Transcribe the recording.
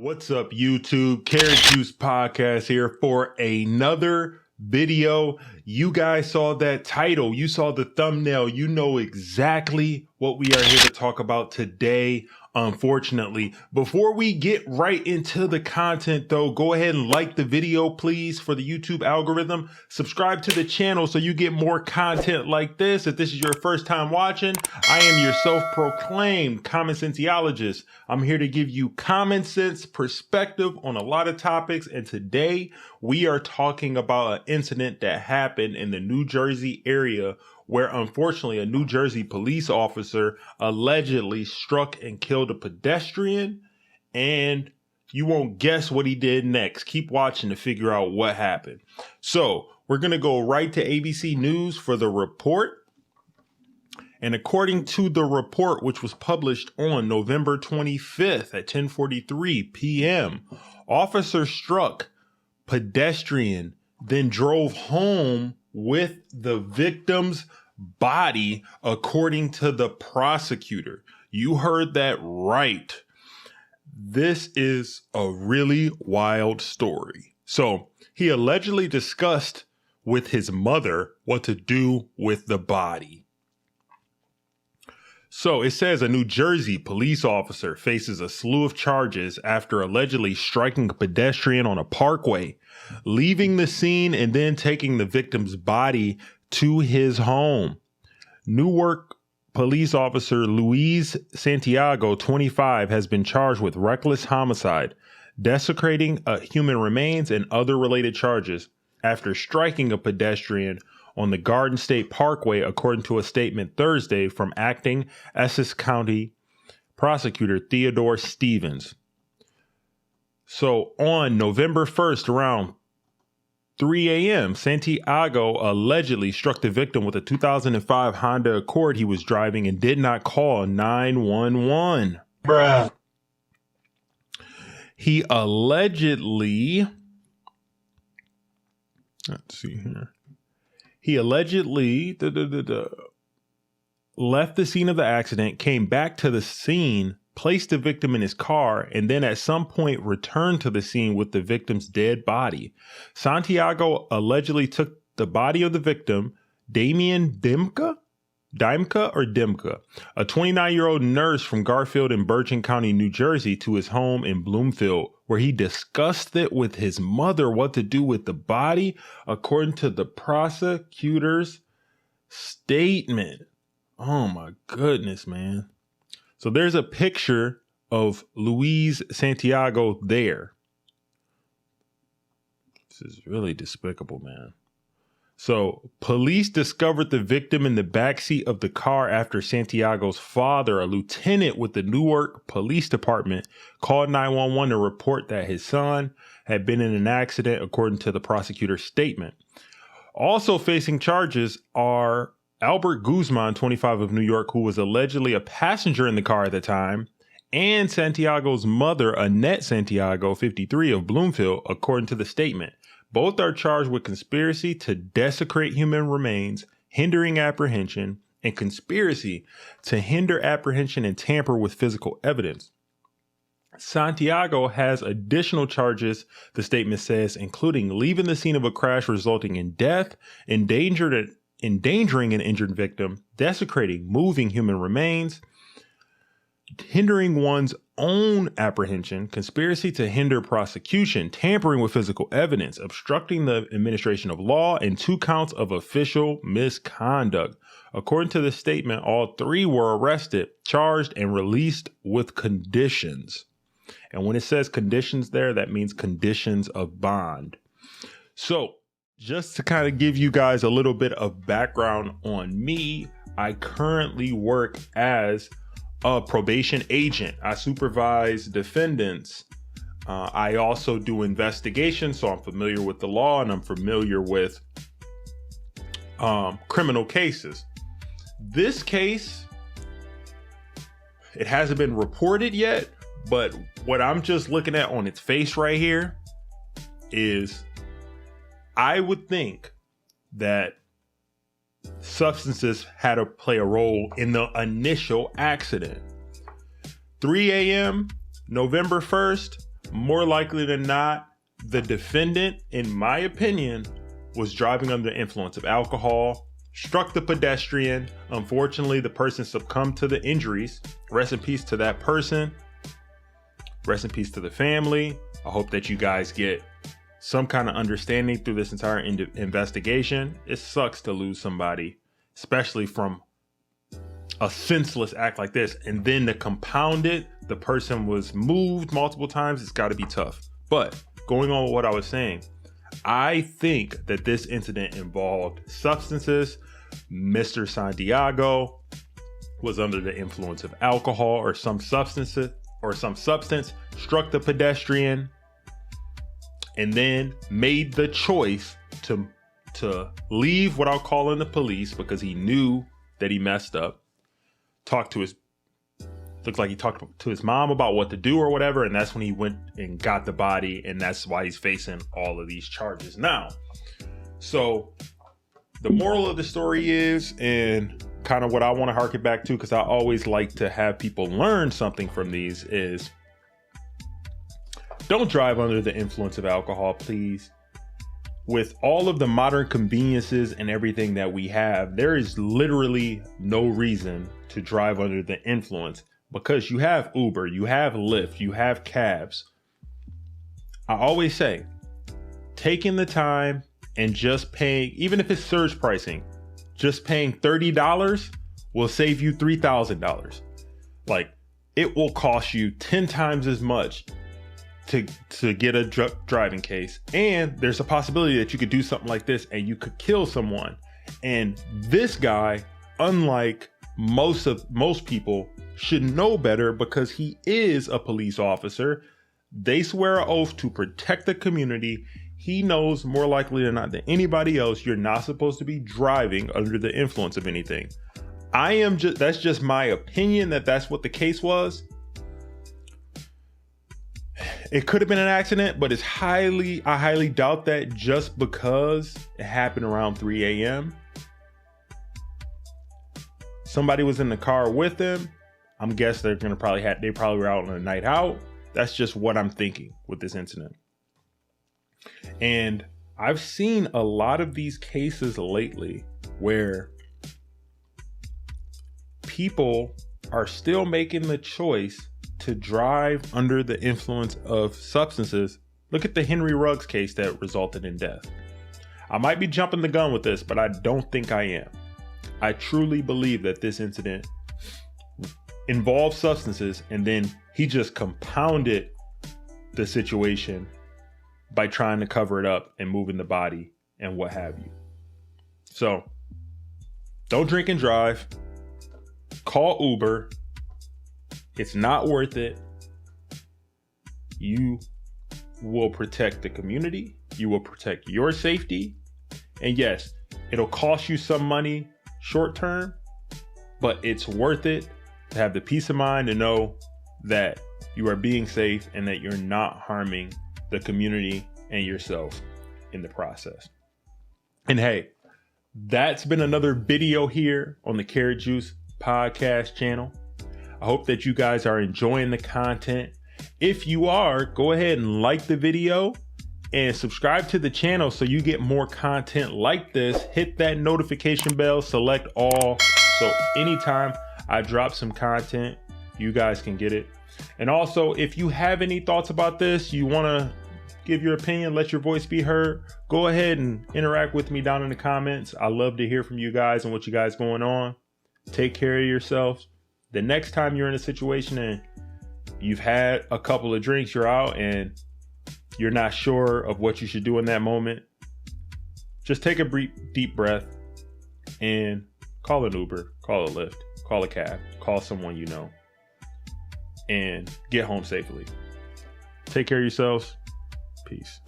What's up, YouTube? Karat Juice Podcast here for another video. You guys saw that title. You saw the thumbnail. You know exactly what we are here to talk about today. Unfortunately, before we get right into the content though, go ahead and like the video, please, for the YouTube algorithm. Subscribe to the channel so you get more content like this. If this is your first time watching, I am your self-proclaimed common sensiologist. I'm here to give you common sense perspective on a lot of topics. And today we are talking about an incident that happened in the New Jersey area where unfortunately a New Jersey police officer allegedly struck and killed a pedestrian, and you won't guess what he did next. Keep watching to figure out what happened. So we're going to go right to ABC News for the report. And according to the report, which was published on November 25th at 10:43 p.m., officer struck pedestrian, then drove home with the victim's body, according to the prosecutor. You heard that right. This is a really wild story. So he allegedly discussed with his mother what to do with the body. So it says a New Jersey police officer faces a slew of charges after allegedly striking a pedestrian on a parkway, leaving the scene and then taking the victim's body to his home. Newark police officer Louis Santiago, 25, has been charged with reckless homicide, desecrating human remains, and other related charges after striking a pedestrian on the Garden State Parkway, according to a statement Thursday from acting Essex County prosecutor Theodore Stevens. So on November 1st, around 3 a.m., Santiago allegedly struck the victim with a 2005 Honda Accord he was driving and did not call 911. Bruh. He allegedly, let's see here. He allegedly left the scene of the accident, came back to the scene, placed the victim in his car, and then at some point returned to the scene with the victim's dead body. Santiago allegedly took the body of the victim, Damian Dymka, a 29-year-old nurse from Garfield in Bergen County, New Jersey, to his home in Bloomfield, where he discussed it with his mother what to do with the body, according to the prosecutor's statement. Oh my goodness, man. So there's a picture of Louis Santiago there. This is really despicable, man. So police discovered the victim in the backseat of the car after Santiago's father, a lieutenant with the Newark Police Department, called 911 to report that his son had been in an accident, according to the prosecutor's statement. Also facing charges are Albert Guzman, 25, of New York, who was allegedly a passenger in the car at the time, and Santiago's mother, Annette Santiago, 53, of Bloomfield, according to the statement. Both are charged with conspiracy to desecrate human remains, hindering apprehension, and conspiracy to hinder apprehension and tamper with physical evidence. Santiago has additional charges, the statement says, including leaving the scene of a crash resulting in death, endangering an injured victim, desecrating moving human remains, hindering one's own apprehension, conspiracy to hinder prosecution, tampering with physical evidence, obstructing the administration of law, and 2 counts of official misconduct. According to the statement, all 3 were arrested, charged, and released with conditions. And when it says conditions there, that means conditions of bond. So just to kind of give you guys a little bit of background on me, I currently work as a probation agent. I supervise defendants. I also do investigations, so I'm familiar with the law and I'm familiar with criminal cases. This case, it hasn't been reported yet, but what I'm just looking at on its face right here is I would think that substances had to play a role in the initial accident. 3 a.m., November 1st, more likely than not, the defendant, in my opinion, was driving under the influence of alcohol, struck the pedestrian. Unfortunately, the person succumbed to the injuries. Rest in peace to that person. Rest in peace to the family. I hope that you guys get some kind of understanding through this entire investigation. It sucks to lose somebody, especially from a senseless act like this. And then to compound it, the person was moved multiple times. It's got to be tough. But going on with what I was saying, I think that this incident involved substances. Mr. Santiago was under the influence of alcohol or some substance, struck the pedestrian, and then made the choice to leave without calling the police because he knew that he messed up. Looks like he talked to his mom about what to do or whatever, and that's when he went and got the body, and that's why he's facing all of these charges now. So the moral of the story is, and kind of what I want to harken back to, because I always like to have people learn something from these, is don't drive under the influence of alcohol, please. With all of the modern conveniences and everything that we have, there is literally no reason to drive under the influence, because you have Uber, you have Lyft, you have cabs. I always say, taking the time and just paying, even if it's surge pricing, just paying $30 will save you $3,000. Like, it will cost you 10 times as much to get a driving case. And there's a possibility that you could do something like this and you could kill someone. And this guy, unlike most people, should know better because he is a police officer. They swear an oath to protect the community. He knows more likely than not than anybody else you're not supposed to be driving under the influence of anything. That's just my opinion that's what the case was. It could have been an accident, but I highly doubt that, just because it happened around 3 a.m. Somebody was in the car with him. I'm guessing they probably were out on a night out. That's just what I'm thinking with this incident. And I've seen a lot of these cases lately where people are still making the choice to drive under the influence of substances. Look at the Henry Ruggs case that resulted in death. I might be jumping the gun with this, but I don't think I am. I truly believe that this incident involved substances, and then he just compounded the situation by trying to cover it up and moving the body and what have you. So don't drink and drive. Call Uber. It's not worth it. You will protect the community. You will protect your safety. And yes, it'll cost you some money short term, but it's worth it to have the peace of mind to know that you are being safe and that you're not harming the community and yourself in the process. And hey, that's been another video here on the Karat Juice podcast channel. I hope that you guys are enjoying the content. If you are, go ahead and like the video and subscribe to the channel so you get more content like this. Hit that notification bell, select all, so anytime I drop some content, you guys can get it. And also, if you have any thoughts about this, you want to give your opinion, let your voice be heard, go ahead and interact with me down in the comments. I love to hear from you guys and what you guys going on. Take care of yourselves. The next time you're in a situation and you've had a couple of drinks, you're out and you're not sure of what you should do in that moment, just take a deep breath and call an Uber, call a Lyft, call a cab, call someone you know, and get home safely. Take care of yourselves. Peace.